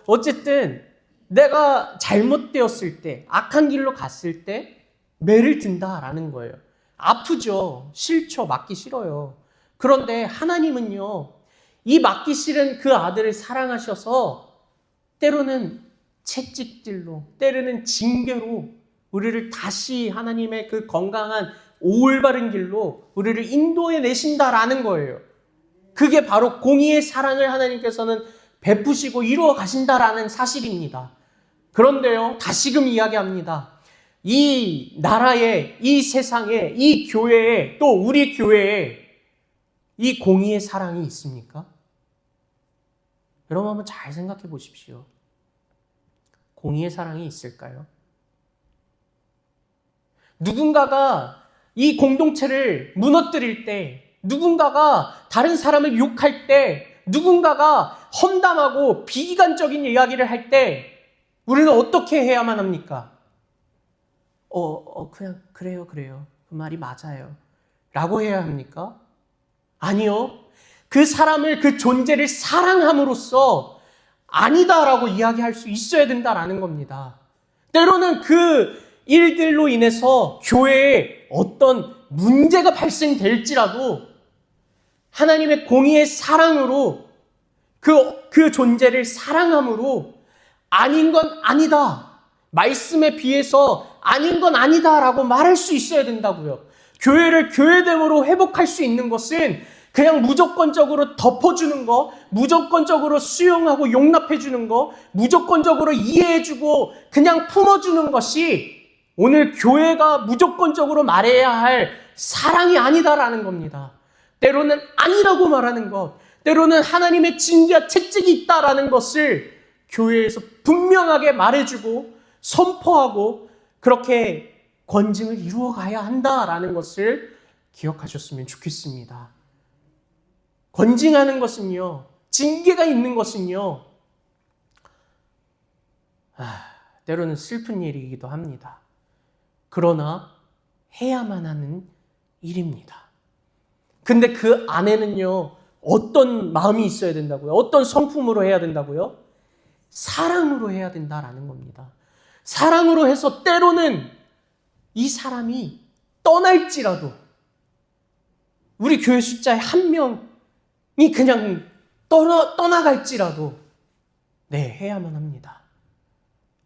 어쨌든 내가 잘못되었을 때, 악한 길로 갔을 때 매를 든다라는 거예요. 아프죠. 싫죠. 맞기 싫어요. 그런데 하나님은요, 이 맞기 싫은 그 아들을 사랑하셔서 때로는 채찍질로, 때로는 징계로 우리를 다시 하나님의 그 건강한 올바른 길로 우리를 인도해 내신다라는 거예요. 그게 바로 공의의 사랑을 하나님께서는 베푸시고 이루어 가신다라는 사실입니다. 그런데요, 다시금 이야기합니다. 이 나라에, 이 세상에, 이 교회에, 또 우리 교회에 이 공의의 사랑이 있습니까? 여러분 한번 잘 생각해 보십시오. 공의의 사랑이 있을까요? 누군가가 이 공동체를 무너뜨릴 때, 누군가가 다른 사람을 욕할 때, 누군가가 험담하고 비기관적인 이야기를 할 때 우리는 어떻게 해야만 합니까? 그냥 그래요. 그 말이 맞아요. 라고 해야 합니까? 아니요. 그 사람을, 그 존재를 사랑함으로써 아니다라고 이야기할 수 있어야 된다라는 겁니다. 때로는 그 일들로 인해서 교회에 어떤 문제가 발생될지라도 하나님의 공의의 사랑으로 그 존재를 사랑함으로 아닌 건 아니다. 말씀에 비해서 아닌 건 아니다라고 말할 수 있어야 된다고요. 교회를 교회됨으로 회복할 수 있는 것은 그냥 무조건적으로 덮어주는 거, 무조건적으로 수용하고 용납해주는 거, 무조건적으로 이해해주고 그냥 품어주는 것이 오늘 교회가 무조건적으로 말해야 할 사랑이 아니다라는 겁니다. 때로는 아니라고 말하는 것, 때로는 하나님의 징계와 채찍이 있다라는 것을 교회에서 분명하게 말해주고 선포하고 그렇게 권징을 이루어가야 한다라는 것을 기억하셨으면 좋겠습니다. 권징하는 것은요, 징계가 있는 것은요, 때로는 슬픈 일이기도 합니다. 그러나 해야만 하는 일입니다. 근데 그 안에는요, 어떤 마음이 있어야 된다고요? 어떤 성품으로 해야 된다고요? 사랑으로 해야 된다라는 겁니다. 사랑으로 해서 때로는 이 사람이 떠날지라도, 우리 교회 숫자에 한 명이 그냥 떠나갈지라도, 네, 해야만 합니다.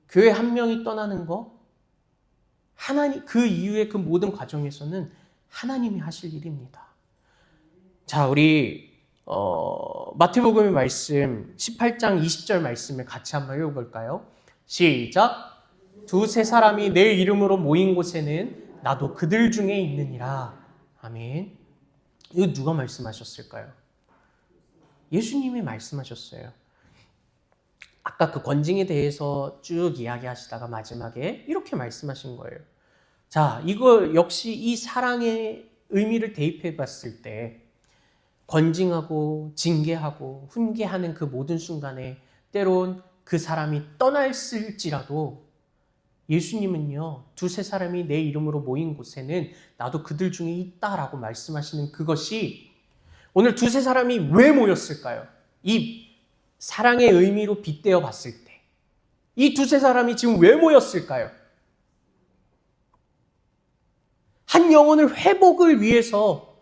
교회 한 명이 떠나는 거, 하나님, 그 이후의 그 모든 과정에서는 하나님이 하실 일입니다. 자, 우리 마태복음의 말씀 18장 20절 말씀을 같이 한번 읽어볼까요? 시작. 두세 사람이 내 이름으로 모인 곳에는 나도 그들 중에 있느니라. 아멘. 이거 누가 말씀하셨을까요? 예수님이 말씀하셨어요. 아까 그 권징에 대해서 쭉 이야기하시다가 마지막에 이렇게 말씀하신 거예요. 자, 이거 역시 이 사랑의 의미를 대입해 봤을 때 권징하고 징계하고 훈계하는 그 모든 순간에 때론 그 사람이 떠났을지라도 예수님은요, 두세 사람이 내 이름으로 모인 곳에는 나도 그들 중에 있다라고 말씀하시는 그것이 오늘 두세 사람이 왜 모였을까요? 이 사랑의 의미로 빗대어 봤을 때 이 두세 사람이 지금 왜 모였을까요? 한 영혼을 회복을 위해서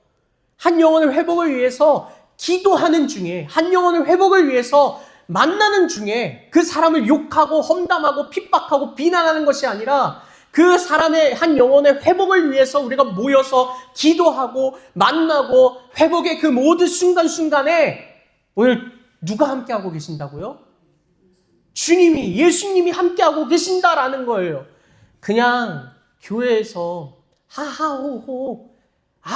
기도하는 중에, 한 영혼을 회복을 위해서 만나는 중에 그 사람을 욕하고 험담하고 핍박하고 비난하는 것이 아니라 그 사람의 한 영혼의 회복을 위해서 우리가 모여서 기도하고 만나고 회복의 그 모든 순간순간에 오늘 누가 함께하고 계신다고요? 주님이, 예수님이 함께하고 계신다라는 거예요. 그냥 교회에서 하하호호,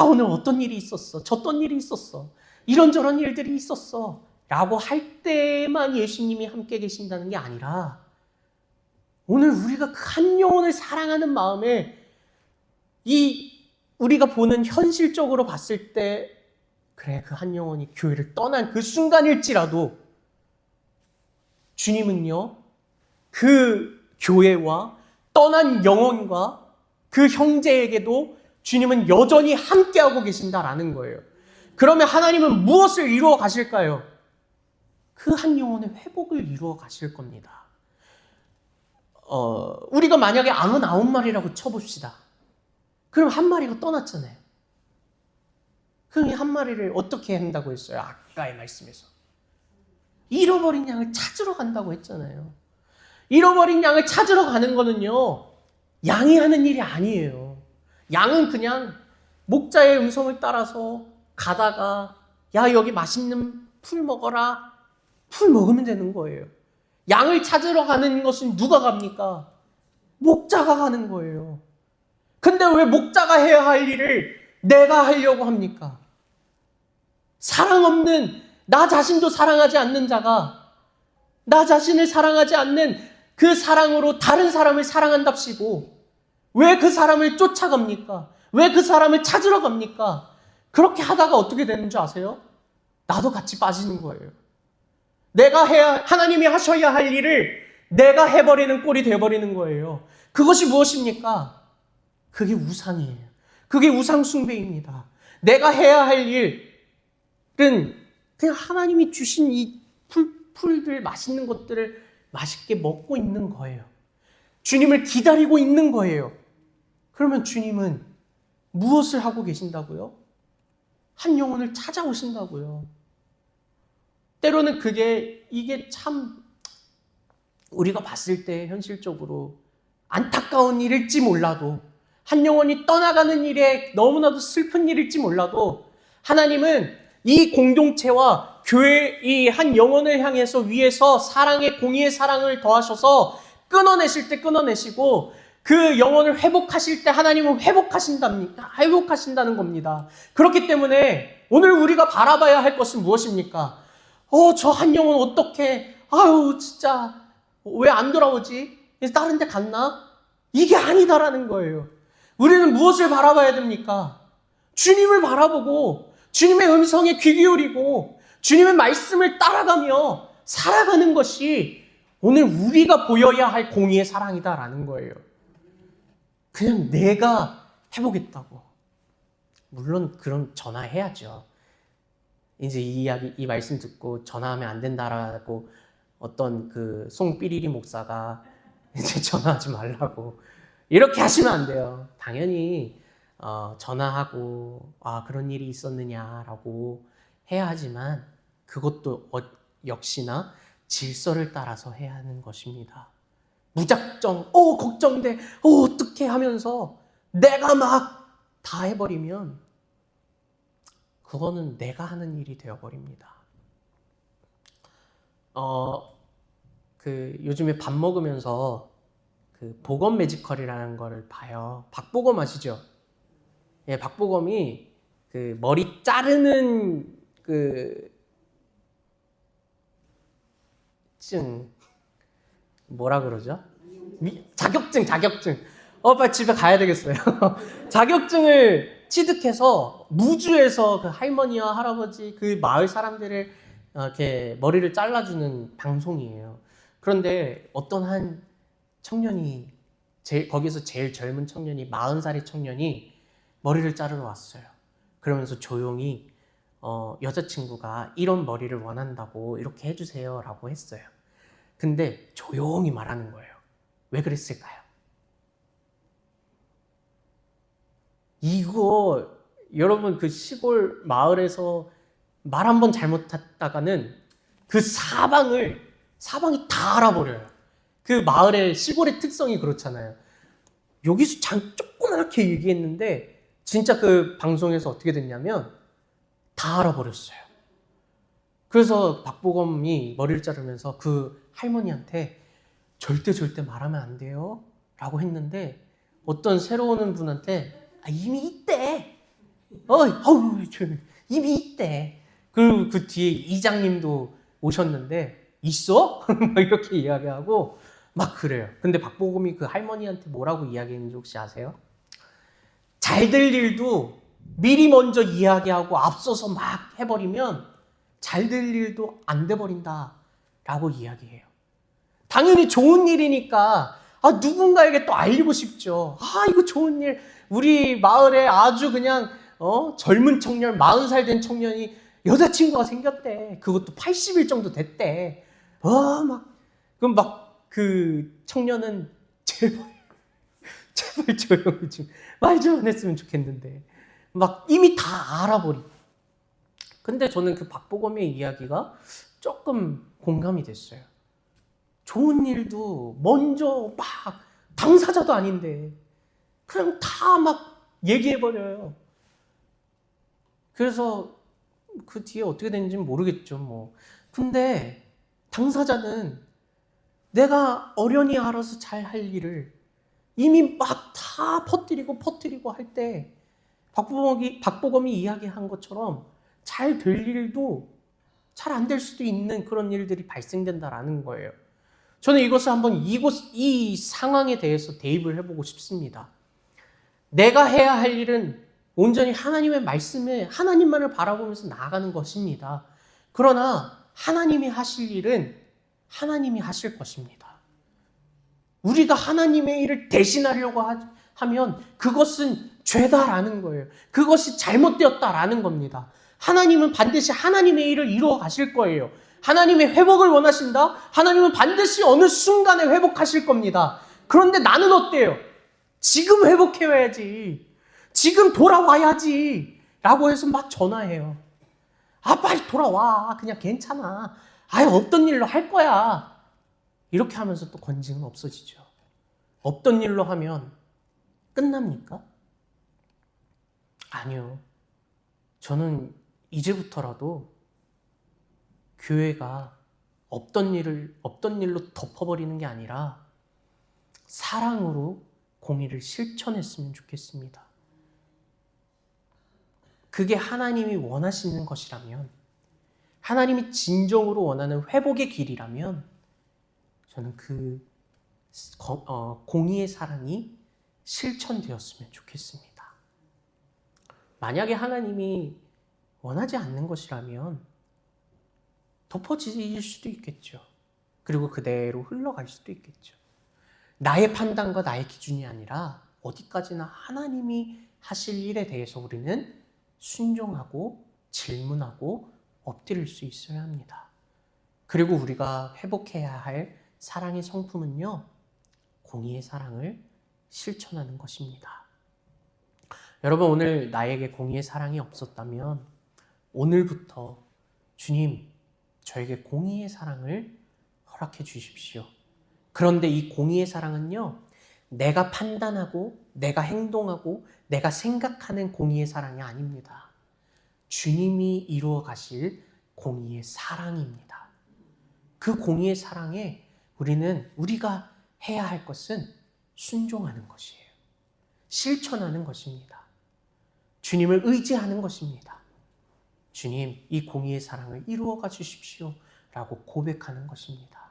오늘 어떤 일이 있었어, 저떤 일이 있었어, 이런저런 일들이 있었어 라고 할 때만 예수님이 함께 계신다는 게 아니라 오늘 우리가 그 한 영혼을 사랑하는 마음에 우리가 보는 현실적으로 봤을 때 그래, 그 한 영혼이 교회를 떠난 그 순간일지라도 주님은요, 그 교회와 떠난 영혼과 그 형제에게도 주님은 여전히 함께하고 계신다라는 거예요. 그러면 하나님은 무엇을 이루어 가실까요? 그 한 영혼의 회복을 이루어 가실 겁니다. 우리가 만약에 99마리라고 쳐봅시다. 그럼 한 마리가 떠났잖아요. 그럼 이 한 마리를 어떻게 한다고 했어요? 아까의 말씀에서. 잃어버린 양을 찾으러 간다고 했잖아요. 잃어버린 양을 찾으러 가는 거는요, 양이 하는 일이 아니에요. 양은 그냥 목자의 음성을 따라서 가다가 야, 여기 맛있는 풀 먹어라. 풀 먹으면 되는 거예요. 양을 찾으러 가는 것은 누가 갑니까? 목자가 가는 거예요. 근데 왜 목자가 해야 할 일을 내가 하려고 합니까? 사랑 없는, 나 자신도 사랑하지 않는 자가 나 자신을 사랑하지 않는 그 사랑으로 다른 사람을 사랑한답시고 왜 그 사람을 쫓아갑니까? 왜 그 사람을 찾으러 갑니까? 그렇게 하다가 어떻게 되는 줄 아세요? 나도 같이 빠지는 거예요. 하나님이 하셔야 할 일을 내가 해버리는 꼴이 되어버리는 거예요. 그것이 무엇입니까? 그게 우상이에요. 그게 우상숭배입니다. 내가 해야 할 일은 그냥 하나님이 주신 이 풀들, 맛있는 것들을 맛있게 먹고 있는 거예요. 주님을 기다리고 있는 거예요. 그러면 주님은 무엇을 하고 계신다고요? 한 영혼을 찾아오신다고요. 때로는 이게 참 우리가 봤을 때 현실적으로 안타까운 일일지 몰라도, 한 영혼이 떠나가는 일에 너무나도 슬픈 일일지 몰라도 하나님은 이 공동체와 교회 이 한 영혼을 향해서 위에서 사랑의 공의의 사랑을 더하셔서 끊어내실 때 끊어내시고 그 영혼을 회복하실 때 하나님은 회복하신다는 겁니다. 그렇기 때문에 오늘 우리가 바라봐야 할 것은 무엇입니까? 저 한 영혼 어떻게, 진짜 왜 안 돌아오지? 다른 데 갔나? 이게 아니다라는 거예요. 우리는 무엇을 바라봐야 됩니까? 주님을 바라보고 주님의 음성에 귀 기울이고 주님의 말씀을 따라가며 살아가는 것이 오늘 우리가 보여야 할 공의의 사랑이다라는 거예요. 그냥 내가 해보겠다고. 물론 그럼 전화해야죠. 이제 이 이야기, 이 말씀 듣고 전화하면 안 된다라고 어떤 그 송삐리리 목사가 이제 전화하지 말라고 이렇게 하시면 안 돼요. 당연히 전화하고 그런 일이 있었느냐라고 해야 하지만 그것도 역시나 질서를 따라서 해야 하는 것입니다. 무작정 걱정돼 어떻게 하면서 내가 막 다 해버리면 그거는 내가 하는 일이 되어버립니다. 요즘에 밥 먹으면서 그 보검 매지컬이라는 거를 봐요. 박보검 아시죠? 예, 박보검이 그 머리 자르는 뭐라 그러죠? 자격증. 빨리 집에 가야 되겠어요. 자격증을 취득해서 무주에서 그 할머니와 할아버지 그 마을 사람들을 이렇게 머리를 잘라주는 방송이에요. 그런데 어떤 한 청년이 거기서 제일 젊은 청년이 40살의 청년이 머리를 자르러 왔어요. 그러면서 조용히 여자친구가 이런 머리를 원한다고 이렇게 해주세요 라고 했어요. 근데 조용히 말하는 거예요. 왜 그랬을까요? 이거 여러분 그 시골 마을에서 말 한 번 잘못했다가는 그 사방이 다 알아버려요. 그 마을의 시골의 특성이 그렇잖아요. 여기서 조그맣게 얘기했는데 진짜 그 방송에서 어떻게 됐냐면 다 알아버렸어요. 그래서 박보검이 머리를 자르면서 그 할머니한테 절대 말하면 안 돼요 라고 했는데 어떤 새로 오는 분한테 이미 있대. 이미 있대. 그리고 그 뒤에 이장님도 오셨는데 있어? 이렇게 이야기하고 막 그래요. 근데 박보검이 그 할머니한테 뭐라고 이야기했는지 혹시 아세요? 잘 될 일도 미리 먼저 이야기하고 앞서서 막 해버리면 잘 될 일도 안 돼버린다 라고 이야기해요. 당연히 좋은 일이니까 누군가에게 또 알리고 싶죠. 이거 좋은 일. 우리 마을에 아주 그냥 젊은 청년, 40살 된 청년이 여자친구가 생겼대. 그것도 80일 정도 됐대. 그럼 그 청년은 제발 조용히 좀 말 좀 안 했으면 좋겠는데 이미 다 알아버리고. 근데 저는 그 박보검의 이야기가 조금 공감이 됐어요. 좋은 일도 먼저 당사자도 아닌데 그냥 다 얘기해버려요. 그래서 그 뒤에 어떻게 됐는지는 모르겠죠. 근데 당사자는 내가 어련히 알아서 잘 할 일을 이미 다 퍼뜨리고 할 때 박보검이 이야기한 것처럼 잘 될 일도 잘 안 될 수도 있는 그런 일들이 발생된다라는 거예요. 저는 이것을 한번 이 상황에 대해서 대입을 해보고 싶습니다. 내가 해야 할 일은 온전히 하나님의 말씀에 하나님만을 바라보면서 나아가는 것입니다. 그러나 하나님이 하실 일은 하나님이 하실 것입니다. 우리가 하나님의 일을 대신하려고 하면 그것은 죄다라는 거예요. 그것이 잘못되었다라는 겁니다. 하나님은 반드시 하나님의 일을 이루어 가실 거예요. 하나님의 회복을 원하신다? 하나님은 반드시 어느 순간에 회복하실 겁니다. 그런데 나는 어때요? 지금 회복해야지. 지금 돌아와야지. 라고 해서 전화해요. 빨리 돌아와. 그냥 괜찮아. 없던 일로 할 거야. 이렇게 하면서 또 건징은 없어지죠. 없던 일로 하면 끝납니까? 아니요. 저는 이제부터라도 교회가 없던 일로 덮어버리는 게 아니라 사랑으로 공의를 실천했으면 좋겠습니다. 그게 하나님이 원하시는 것이라면, 하나님이 진정으로 원하는 회복의 길이라면 저는 그 공의의 사랑이 실천되었으면 좋겠습니다. 만약에 하나님이 원하지 않는 것이라면 덮어질 수도 있겠죠. 그리고 그대로 흘러갈 수도 있겠죠. 나의 판단과 나의 기준이 아니라 어디까지나 하나님이 하실 일에 대해서 우리는 순종하고 질문하고 엎드릴 수 있어야 합니다. 그리고 우리가 회복해야 할 사랑의 성품은요, 공의의 사랑을 실천하는 것입니다. 여러분, 오늘 나에게 공의의 사랑이 없었다면 오늘부터 주님, 저에게 공의의 사랑을 허락해 주십시오. 그런데 이 공의의 사랑은요, 내가 판단하고 내가 행동하고 내가 생각하는 공의의 사랑이 아닙니다. 주님이 이루어 가실 공의의 사랑입니다. 그 공의의 사랑에 우리가 해야 할 것은 순종하는 것이에요. 실천하는 것입니다. 주님을 의지하는 것입니다. 주님, 이 공의의 사랑을 이루어가 주십시오 라고 고백하는 것입니다.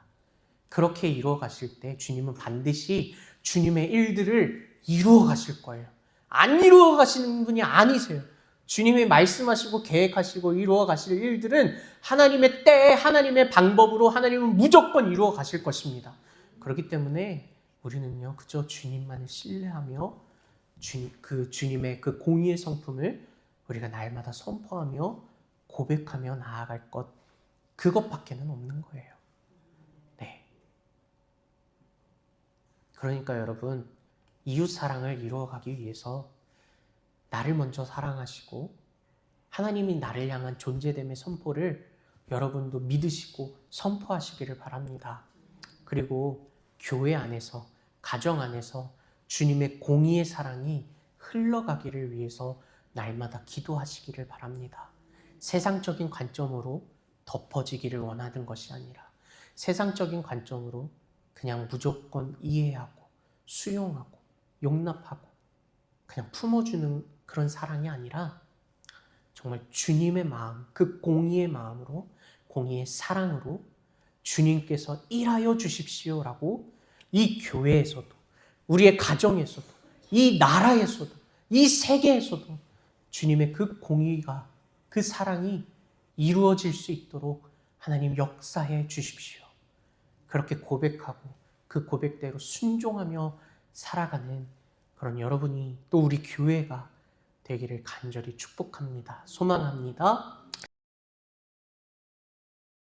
그렇게 이루어 가실 때 주님은 반드시 주님의 일들을 이루어 가실 거예요. 안 이루어 가시는 분이 아니세요. 주님이 말씀하시고 계획하시고 이루어 가실 일들은 하나님의 때에 하나님의 방법으로 하나님은 무조건 이루어 가실 것입니다. 그렇기 때문에 우리는요, 그저 주님만을 신뢰하며 주님의 그 공의의 성품을 우리가 날마다 선포하며 고백하며 나아갈 것, 그것밖에는 없는 거예요. 네. 그러니까 여러분, 이웃 사랑을 이루어가기 위해서 나를 먼저 사랑하시고 하나님이 나를 향한 존재됨의 선포를 여러분도 믿으시고 선포하시기를 바랍니다. 그리고 교회 안에서, 가정 안에서 주님의 공의의 사랑이 흘러가기를 위해서 날마다 기도하시기를 바랍니다. 세상적인 관점으로 덮어지기를 원하는 것이 아니라 세상적인 관점으로 그냥 무조건 이해하고 수용하고 용납하고 그냥 품어주는 그런 사랑이 아니라 정말 주님의 마음, 그 공의의 마음으로, 공의의 사랑으로 주님께서 일하여 주십시오라고 이 교회에서도, 우리의 가정에서도, 이 나라에서도, 이 세계에서도 주님의 그 공의가, 그 사랑이 이루어질 수 있도록 하나님 역사해 주십시오. 그렇게 고백하고 그 고백대로 순종하며 살아가는 그런 여러분이 또 우리 교회가 되기를 간절히 축복합니다. 소망합니다.